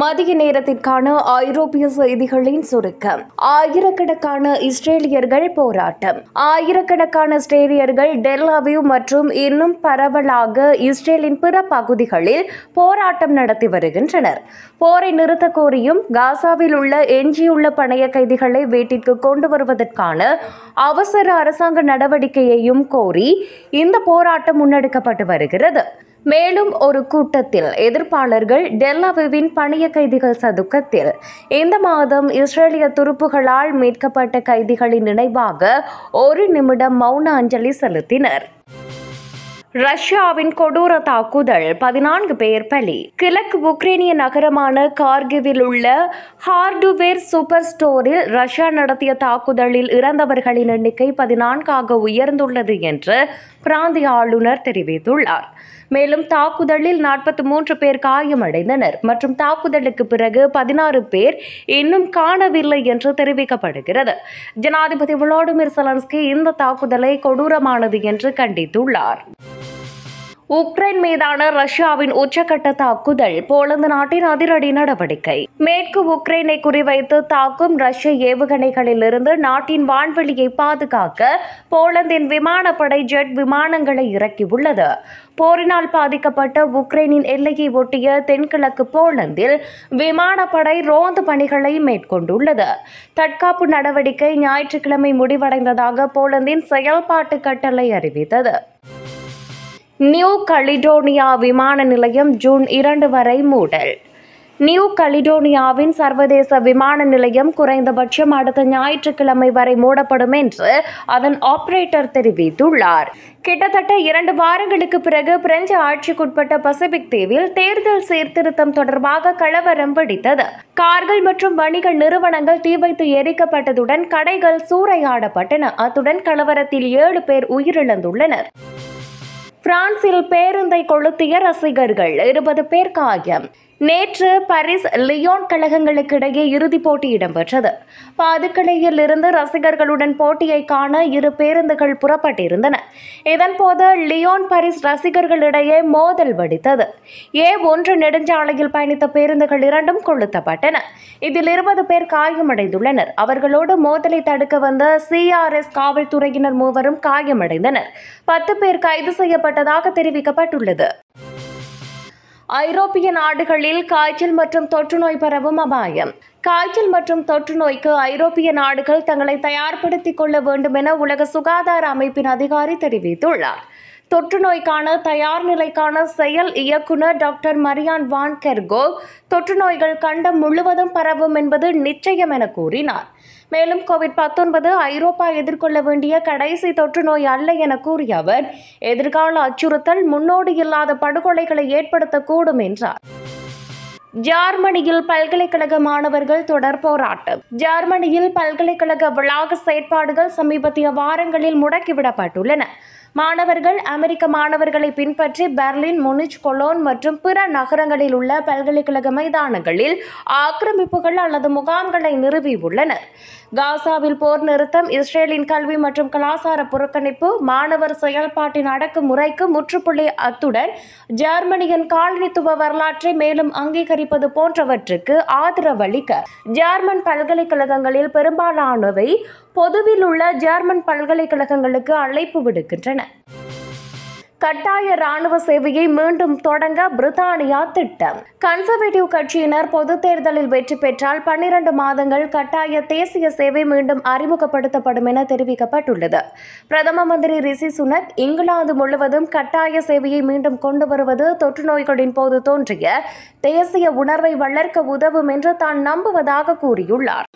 மதிய நேரத்திற்கான ஐரோப்பிய செய்திகளின் சுருக்கம். ஆயிரக்கணக்கான இஸ்ரேலியர்கள் போராட்டம். ஆயிரக்கணக்கான இஸ்ரேலியர்கள் டெல் அவீவ் மற்றும் இன்னும் பரவலாக இஸ்ரேலின் பிற பகுதிகளில் போராட்டம் நடத்தி வருகின்றனர். போரை நிறுத்த கோரியும் காசாவில் உள்ள எஞ்சியுள்ள பணைய கைதிகளை வீட்டிற்கு கொண்டு வருவதற்கான அவசர அரசாங்க நடவடிக்கையையும் கோரி இந்த போராட்டம் முன்னெடுக்கப்பட்டு வருகிறது. மேலும் ஒரு கூட்டத்தில் எதிர்ப்பாளர்கள் டெல் அவீவின் பணைய கைதிகள் சதுக்கத்தில் இந்த மாதம் இஸ்ரேலிய துருப்புகளால் மீட்கப்பட்ட கைதிகளின் நினைவாக 1 நிமிடம் மௌன அஞ்சலி செலுத்தினர். ரஷ்யாவின் கொடூர தாக்குதல், 14 பேர் பலி. கிழக்கு உக்ரைனிய நகரமான கார்கிவில் உள்ள ஹார்டுவேர் சூப்பர் ஸ்டோரில் ரஷ்யா நடத்திய தாக்குதலில் இறந்தவர்களின் எண்ணிக்கை 14ஆக உயர்ந்துள்ளது என்று பிராந்திய ஆளுநர் தெரிவித்துள்ளார். மேலும் தாக்குதலில் 43 பேர் காயமடைந்தனர் மற்றும் தாக்குதலுக்கு பிறகு 16 பேர் இன்னும் காணவில்லை என்று தெரிவிக்கப்படுகிறது. ஜனாதிபதி வோலோடிமிர் செலன்ஸ்கி இந்த தாக்குதலை கொடூரமானது என்று கண்டித்துள்ளார். உக்ரைன் மீதான ரஷ்யாவின் உச்சக்கட்ட தாக்குதல், போலந்து நாட்டின் அதிரடி நடவடிக்கை. மேற்கு உக்ரைனை குறிவைத்து தாக்கும் ரஷ்ய ஏவுகணைகளிலிருந்து நாட்டின் வான்வெளியை பாதுகாக்க போலந்தின் விமானப்படை ஜெட் விமானங்களை இறக்கியுள்ளது. போரினால் பாதிக்கப்பட்ட உக்ரைனின் எல்லையை ஒட்டிய தென்கிழக்கு போலந்தில் விமானப்படை ரோந்து பணிகளை மேற்கொண்டுள்ளது. தற்காப்பு நடவடிக்கை ஞாயிற்றுக்கிழமை முடிவடைந்ததாக போலந்தின் செயல்பாட்டு கட்டளை அறிவித்தது. நியூ கலிடோனியா விமான நிலையம் ஜூன் 2 வரை மூடல். நியூ கலிடோனியாவின் சர்வதேச விமான நிலையம் குறைந்தபட்சம் அடுத்த ஞாயிற்றுக்கிழமை வரை மூடப்படும் என்று அதன் ஆபரேட்டர் தெரிவித்துள்ளார். கிட்டத்தட்ட 2 வாரங்களுக்கு பிறகு பிரெஞ்சு ஆட்சிக்குட்பட்ட பசிபிக் தீவில் தேர்தல் சீர்திருத்தம் தொடர்பாக கலவரம் வெடித்தது. கார்கள் மற்றும் வணிக நிறுவனங்கள் தீ வைத்து எரிக்கப்பட்டதுடன் கடைகள் சூறையாடப்பட்டன. அத்துடன் கலவரத்தில் 7 பேர் உயிரிழந்துள்ளனர். பிரான்சில் பேருந்தை கொளுத்திய ரசிகர்கள், 20 பேர் காயம். நேற்று பாரிஸ் லியோன் கழகங்களுக்கு இடையே இறுதிப் போட்டி இடம்பெற்றது. பாதுக்கலையில் இருந்து ரசிகர்களுடன் போட்டியை காண 2 பேருந்துகள் புறப்பட்டிருந்தன. இதன்போது லியோன் பாரிஸ் ரசிகர்களிடையே மோதல் வெடித்தது. A1 நெடுஞ்சாலையில் பயணித்த பேருந்துகள் 2ம் கொளுத்தப்பட்டன. இதில் 20 பேர் காயமடைந்துள்ளனர். அவர்களோடு மோதலை தடுக்க வந்த CRS காவல்துறையினர் 3 காயமடைந்தனர். 10 பேர் கைது செய்யப்பட்டதாக தெரிவிக்கப்பட்டுள்ளது. ஐரோப்பிய நாடுகளில் காய்ச்சல் மற்றும் தொற்று நோய் பரவும் அபாயம். காய்ச்சல் மற்றும் தொற்று நோய்க்கு ஐரோப்பிய நாடுகள் தங்களை தயார்படுத்திக் கொள்ள வேண்டும் என உலக சுகாதார அமைப்பின் அதிகாரி தெரிவித்துள்ளார். தொற்று நோய்க்கான தயார் நிலைக்கான செயல் இயக்குனர் டாக்டர் மரியான் வான் கெர்கோவ் தொற்று நோய்கள் கண்டம் முழுவதும் பரவும் என்பது நிச்சயம் என கூறினார். மேலும் COVID-19 ஐரோப்பா எதிர்கொள்ள வேண்டிய கடைசி தொற்று நோய் அல்ல என கூறிய அவர், எதிர்கால அச்சுறுத்தல் முன்னோடி இல்லாத படுகொலைகளை ஏற்படுத்தக்கூடும் என்றார். ஜெர்மனியில் பல்கலைக்கழக மாணவர்கள் தொடர் போராட்டம். ஜெர்மனியில் பல்கலைக்கழக வளாக செயற்பாடுகள் சமீபத்திய வாரங்களில் முடக்கிவிடப்பட்டுள்ளன. மாணவர்கள் அமெரிக்க மாணவர்களை பின்பற்றி பெர்லின், முனிச், கொலோன் மற்றும் பிற நகரங்களில் உள்ள பல்கலைக்கழக மைதானங்களில் ஆக்கிரமிப்புகள் அல்லது முகாம்களை நிறுவியுள்ளனர். காசாவில் போர் நிறுத்தம், இஸ்ரேலின் கல்வி மற்றும் கலாச்சார புறக்கணிப்பு, மாணவர் செயல்பாட்டின் அடக்குமுறைக்கு முற்றுப்புள்ளி, அத்துடன் ஜெர்மனியின் காலனித்துவ வரலாற்றை மேலும் அங்கீகரிப்பது போன்றவற்றுக்கு ஆதரவளிக்க ஜெர்மன் பல்கலைக்கழகங்களில் பெரும்பாலானவை பொதுவில் உள்ள ஜெர்மன் பல்கலைக்கழகங்களுக்கு அழைப்பு விடுக்கின்றன. கட்டாய ராணுவ சேவையை மீண்டும் தொடங்க பிரித்தானியா திட்டம். கன்சர்வேட்டிவ் கட்சியினர் பொது தேர்தலில் வெற்றி பெற்றால் 12 மாதங்கள் கட்டாய தேசிய சேவை மீண்டும் அறிமுகப்படுத்தப்படும் என தெரிவிக்கப்பட்டுள்ளது. பிரதம மந்திரி ரிஷி சுனக், இங்கிலாந்து முழுவதும் கட்டாய சேவையை மீண்டும் கொண்டு வருவது தொற்று நோய்களின் போது தோன்றிய தேசிய உணர்வை வளர்க்க உதவும் என்று தான் நம்புவதாக கூறியுள்ளார்.